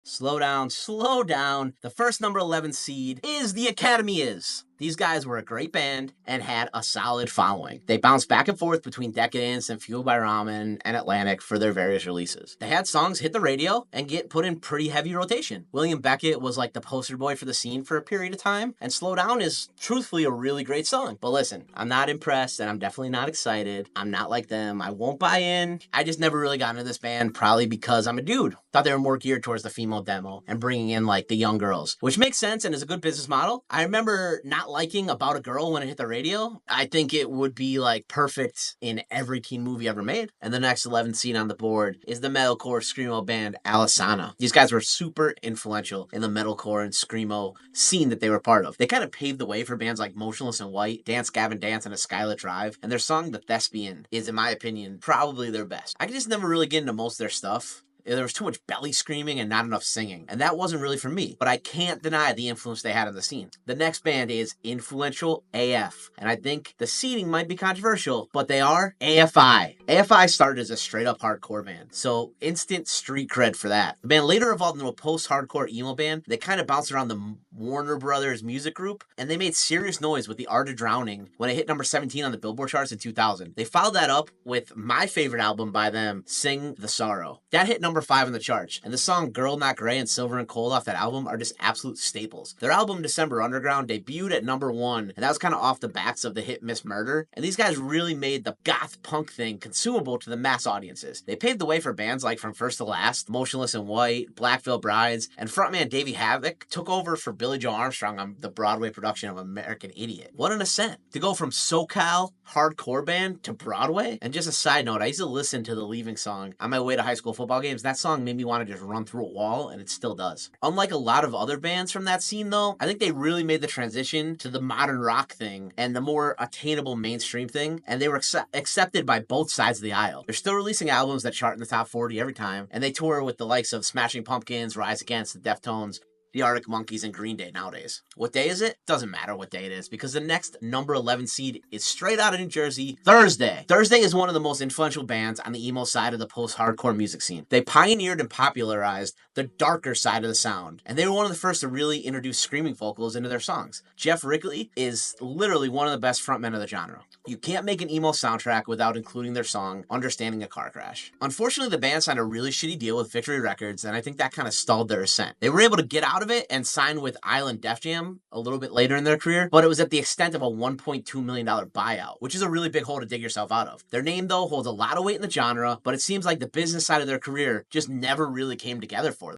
Slow down, slow down. The first number 11 seed is The Academy Is. These guys were a great band and had a solid following. They bounced back and forth between Decadence and Fueled by Ramen and Atlantic for their various releases. They had songs hit the radio and get put in pretty heavy rotation. William Beckett was like the poster boy for the scene for a period of time, and Slow Down is truthfully a really great song. But listen, I'm not impressed and I'm definitely not excited. I'm not like them. I won't buy in. I just never really got into this band, probably because I'm a dude. Thought they were more geared towards the female demo and bringing in like the young girls, which makes sense and is a good business model. I remember not liking About a Girl when it hit the radio. I think it would be like perfect in every teen movie ever made. And the next 11 seed on the board is the metalcore screamo band Alesana. These guys were super influential in the metalcore and screamo scene that they were part of. They kind of paved the way for bands like Motionless in White, Dance Gavin Dance, and A Skylit Drive. And their song The Thespian is, in my opinion, probably their best. I could just never really get into most of their stuff. There was too much belly screaming and not enough singing, and that wasn't really for me, but I can't deny the influence they had on the scene. The next band is Influential AF, and I think the seeding might be controversial, but they are AFI. AFI started as a straight-up hardcore band, so instant street cred for that. The band later evolved into a post-hardcore emo band. They kind of bounced around the Warner Brothers music group, and they made serious noise with The Art of Drowning when it hit number 17 on the Billboard charts in 2000. They followed that up with my favorite album by them, Sing the Sorrow. That hit number 5 on the charts, and the song Girl Not Grey and Silver and Cold off that album are just absolute staples. Their album December Underground debuted at number 1, and that was kind of off the backs of the hit Miss Murder, and these guys really made the goth punk thing consumable to the mass audiences. They paved the way for bands like From First to Last, Motionless in White, Black Veil Brides, and frontman Davey Havok took over for Billy Joe Armstrong on the Broadway production of American Idiot. What an ascent. To go from SoCal hardcore band to Broadway. And just a side note, I used to listen to the Leaving song on my way to high school football games. That song made me want to just run through a wall, and it still does. Unlike a lot of other bands from that scene though, I think they really made the transition to the modern rock thing and the more attainable mainstream thing, and they were accepted by both sides of the aisle. They're still releasing albums that chart in the top 40 every time, and they tour with the likes of Smashing Pumpkins, Rise Against, the Deftones, the Arctic Monkeys, and Green Day nowadays. What day is it? Doesn't matter what day it is, because the next number 11 seed is straight out of New Jersey, Thursday. Thursday is one of the most influential bands on the emo side of the post-hardcore music scene. They pioneered and popularized the darker side of the sound, and they were one of the first to really introduce screaming vocals into their songs. Jeff Wrigley is literally one of the best frontmen of the genre. You can't make an emo soundtrack without including their song, Understanding a Car Crash. Unfortunately, the band signed a really shitty deal with Victory Records, and I think that kind of stalled their ascent. They were able to get out of it and sign with Island Def Jam a little bit later in their career, but it was at the extent of a $1.2 million buyout, which is a really big hole to dig yourself out of. Their name, though, holds a lot of weight in the genre, but it seems like the business side of their career just never really came together for them.